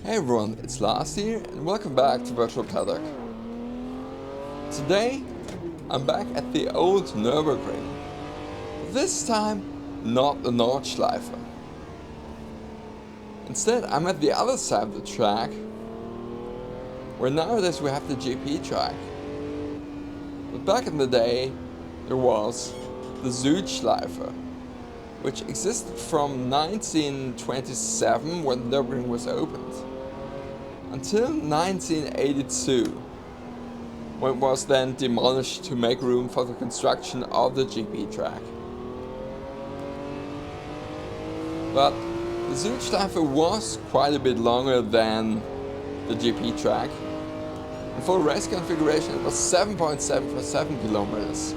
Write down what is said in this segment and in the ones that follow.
Hey everyone, it's Lars here and welcome back to Virtual Paddock. Today I'm back at the old Nürburgring. This time not the Nordschleife. Instead I'm at the other side of the track, where nowadays we have the GP track. But back in the day there was the Südschleife, which existed from 1927 when the Nürburgring was opened, until 1982, when it was then demolished to make room for the construction of the GP track. But the Südschleife was quite a bit longer than the GP track. In full race configuration it was 7.747 kilometers.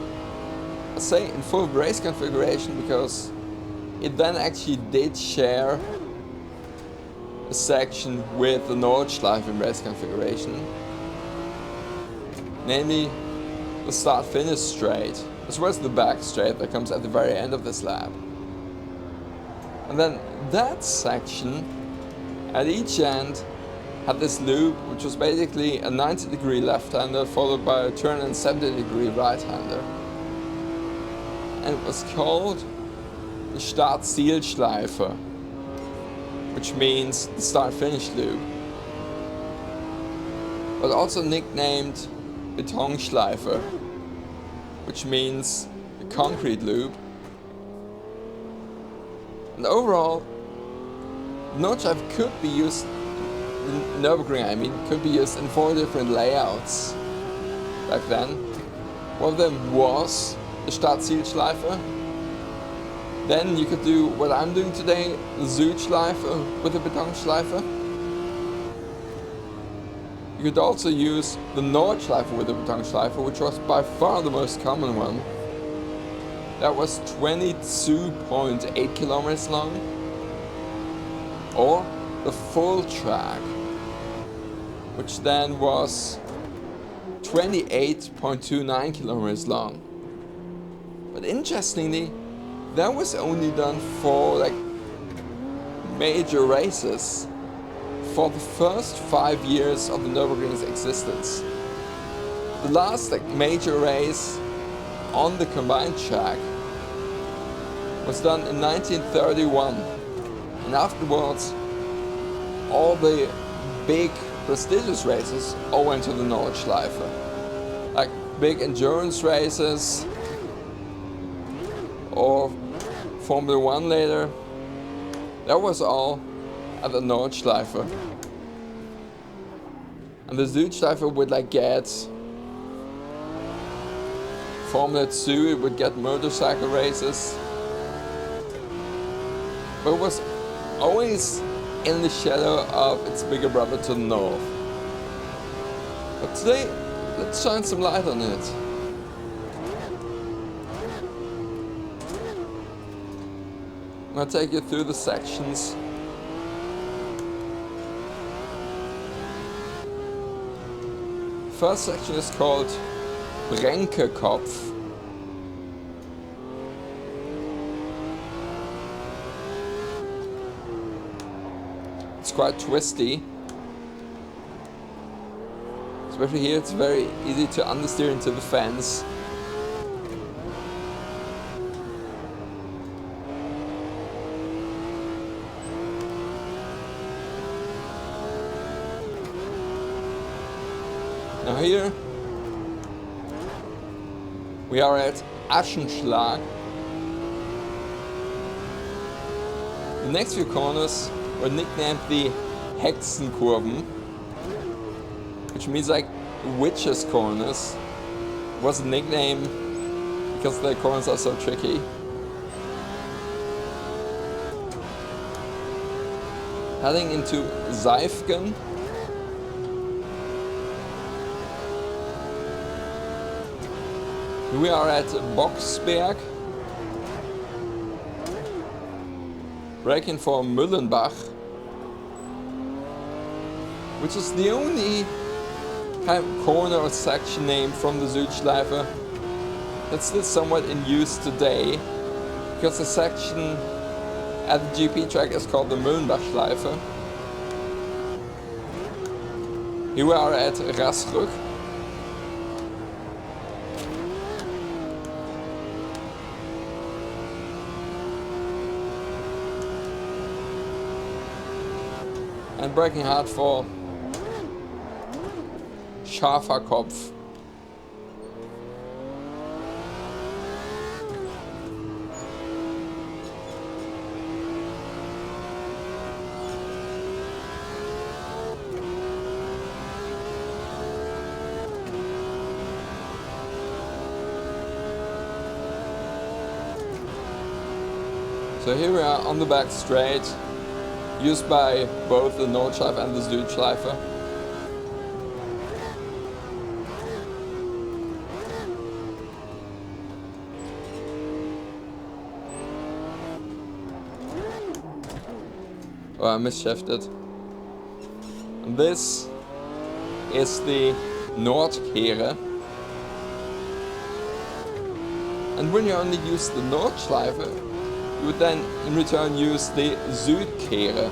I say in full race configuration because it then actually did share a section with the Nordschleife in race configuration, namely the start-finish straight, as well as the back straight that comes at the very end of this lap. And then that section at each end had this loop, which was basically a 90-degree left-hander followed by a 270-degree right-hander. And it was called the Start-Zielschleife, which means the start-finish loop, but also nicknamed Betonschleife, which means the concrete loop. And overall, Nordschleife could be used, Nürburgring could be used in 4 different layouts back then. One of them was the Start-Zielschleife. Then you could do what I'm doing today, the Südschleife with the Betonschleife. You could also use the Nordschleife with the Betonschleife, which was by far the most common one. That was 22.8 kilometers long. Or the full track, which then was 28.29 kilometers long. But interestingly, that was only done for like major races for the first 5 years of the Nürburgring's existence. The last major race on the combined track was done in 1931, and afterwards all the big prestigious races all went to the Nordschleife, like big endurance races or Formula 1 later. That was all at the Nordschleife. And the Südschleife would like get Formula 2, it would get motorcycle races. But it was always in the shadow of its bigger brother to the north. But today, let's shine some light on it. I'm going to take you through the sections. First section is called Brenkekopf. It's quite twisty. Especially here it's very easy to understeer into the fence. Now here we are at Aschenschlag. The next few corners were nicknamed the Hexenkurven, which means like witches' corners. It was a nickname because the corners are so tricky. Heading into Seifgen. We are at Boxberg, braking for Müllenbach, which is the only kind of corner or section name from the Südschleife that's still somewhat in use today, because the section at the GP track is called the Nürburgring. Here we are at Rasrug. And braking hard for Schaferkopf. So here we are on the back straight, used by both the Nordschleife and the Südschleife. Oh, I misshifted. And this is the Nordkehre. And when you only use the Nordschleife, you would then in return use the Südkehre.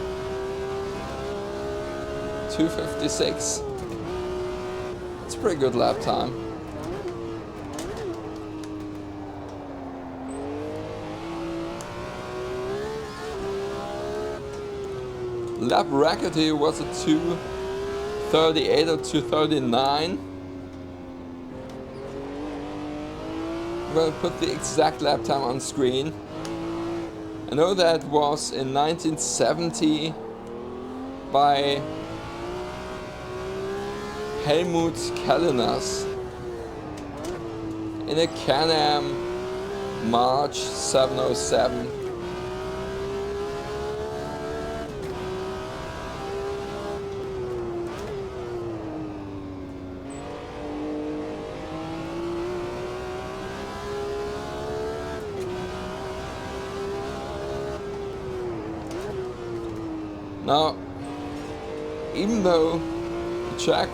2:56. It's a pretty good lap time. Lap record here was a 2:38 or 2:39. I'm going to put the exact lap time on screen. I know that was in 1970 by Helmut Kallinas in a Can-Am March 707. Now, even though the track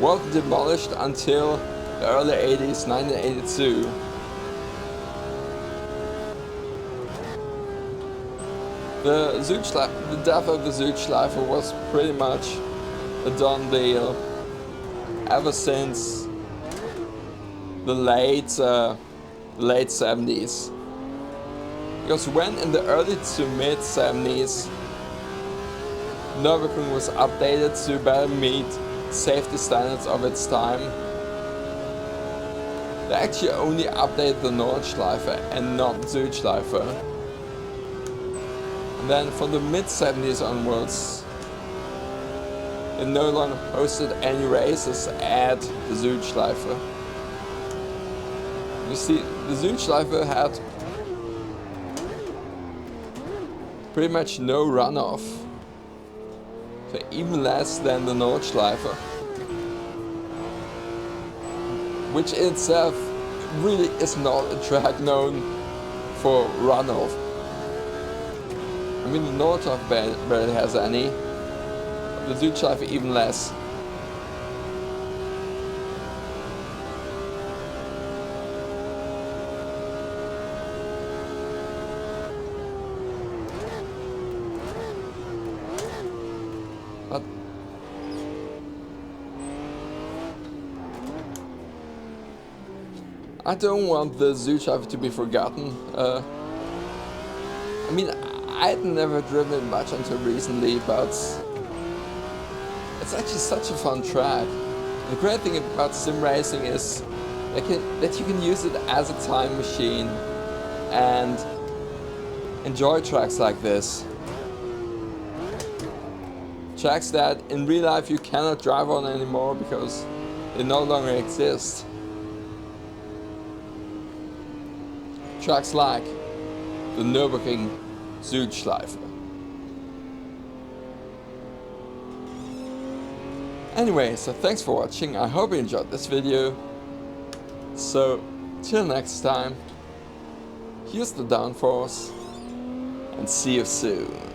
wasn't demolished until the early 80s, 1982, the death of the Südschleife was pretty much a done deal ever since the late 70s. Because when in the early to mid 70s, Nürburgring was updated to better meet safety standards of its time, they actually only updated the Nordschleife and not Südschleife. And then from the mid 70s onwards, it no longer hosted any races at the Südschleife. You see, the Südschleife had pretty much no runoff, so even less than the Nordschleife, which in itself really is not a track known for runoff. I mean, the Nordschleife barely has any, but the Südschleife even less. But I don't want the Südschleife to be forgotten. I mean, I had never driven it much until recently, but it's actually such a fun track. The great thing about sim racing is that you can use it as a time machine and enjoy tracks like this. Tracks that in real life you cannot drive on anymore because they no longer exist. Tracks like the Nürburgring Südschleife. Anyway, so thanks for watching. I hope you enjoyed this video. So, till next time, here's the downforce and see you soon.